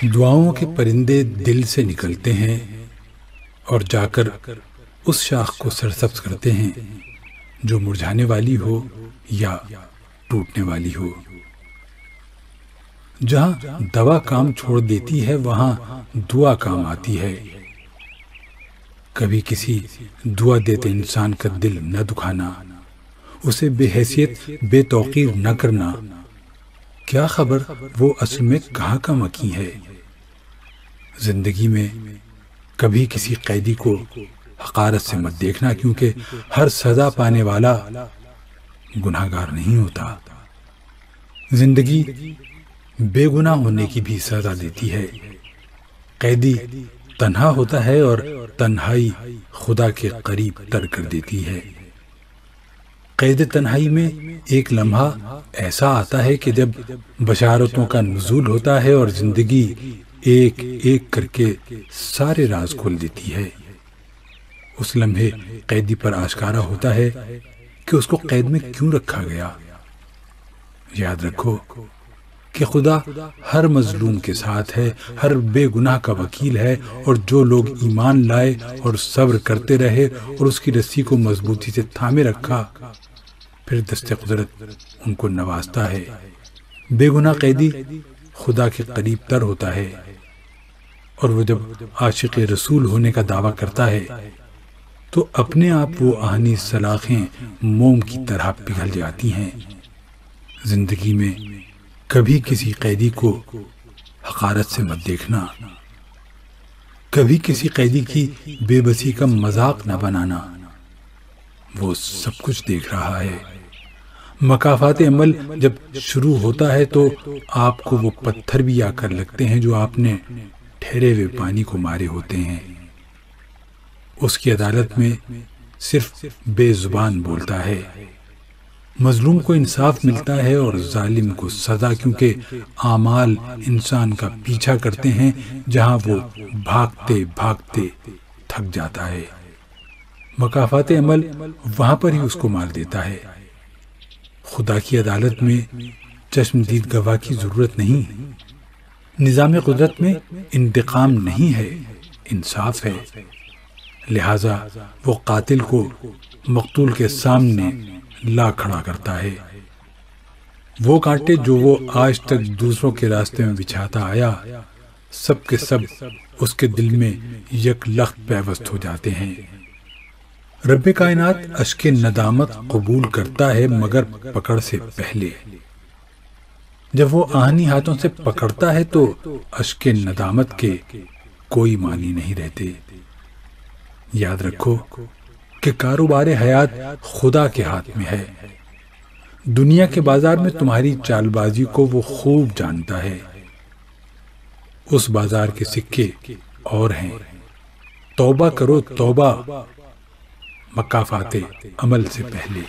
دعاؤں کے پرندے دل سے نکلتے ہیں اور جا کر اس شاخ کو سرسبز کرتے ہیں جو مرجھانے والی ہو یا ٹوٹنے والی ہو۔ جہاں دوا کام چھوڑ دیتی ہے وہاں دعا کام آتی ہے۔ کبھی کسی دعا دیتے انسان کا دل نہ دکھانا، اسے بے حیثیت بے توقیر نہ کرنا، کیا خبر وہ اصل میں کہاں کا مکی ہے۔ زندگی میں کبھی کسی قیدی کو حقارت سے مت دیکھنا، کیونکہ ہر سزا پانے والا گناہگار نہیں ہوتا۔ زندگی بے گناہ ہونے کی بھی سزا دیتی ہے۔ قیدی تنہا ہوتا ہے اور تنہائی خدا کے قریب تر کر دیتی ہے۔ قید تنہائی میں ایک لمحہ ایسا آتا ہے کہ جب بشارتوں کا نزول ہوتا ہے اور زندگی ایک ایک کر کے سارے راز کھول دیتی ہے۔ اس لمحے قیدی پر آشکارا ہوتا ہے کہ اس کو قید میں کیوں رکھا گیا۔ یاد رکھو کہ خدا ہر مظلوم کے ساتھ ہے، ہر بے گناہ کا وکیل ہے، اور جو لوگ ایمان لائے اور صبر کرتے رہے اور اس کی رسی کو مضبوطی سے تھامے رکھا، پھر دست قدرت ان کو نوازتا ہے۔ بے گناہ قیدی خدا کے قریب تر ہوتا ہے، اور وہ جب عاشق رسول ہونے کا دعویٰ کرتا ہے تو اپنے آپ وہ آہنی سلاخیں موم کی طرح پگھل جاتی ہیں۔ زندگی میں کبھی کسی قیدی کو حقارت سے مت دیکھنا، کبھی کسی قیدی کی بے بسی کا مذاق نہ بنانا، وہ سب کچھ دیکھ رہا ہے۔ مکافات عمل جب شروع ہوتا ہے تو آپ کو وہ پتھر بھی آ کر لگتے ہیں جو آپ نے ٹھہرے ہوئے پانی کو مارے ہوتے ہیں۔ اس کی عدالت میں صرف بے زبان بولتا ہے۔ مظلوم کو انصاف ملتا ہے اور ظالم کو سزا، کیونکہ اعمال انسان کا پیچھا کرتے ہیں جہاں وہ بھاگتے بھاگتے تھک جاتا ہے۔ مکافات عمل وہاں پر ہی اس کو مار دیتا ہے۔ خدا کی عدالت میں چشمدید گواہ کی ضرورت نہیں۔ نظام قدرت میں انتقام نہیں ہے، انصاف ہے۔ لہذا وہ قاتل کو مقتول کے سامنے لا کھڑا کرتا ہے۔ وہ کانٹے جو وہ آج تک دوسروں کے راستے میں بچھاتا آیا، سب کے سب اس کے دل میں یک لخت پیوست ہو جاتے ہیں۔ رب کائنات اشک ندامت قبول کرتا ہے مگر پکڑ سے پہلے۔ جب وہ آہنی ہاتھوں سے پکڑتا ہے تو اشک ندامت کے کوئی معنی نہیں رہتے۔ یاد رکھو کہ کاروبار حیات خدا کے ہاتھ میں ہے۔ دنیا کے بازار میں تمہاری چال بازی کو وہ خوب جانتا ہے۔ اس بازار کے سکے اور ہیں۔ توبہ کرو توبہ، مکافات عمل سے پہلے۔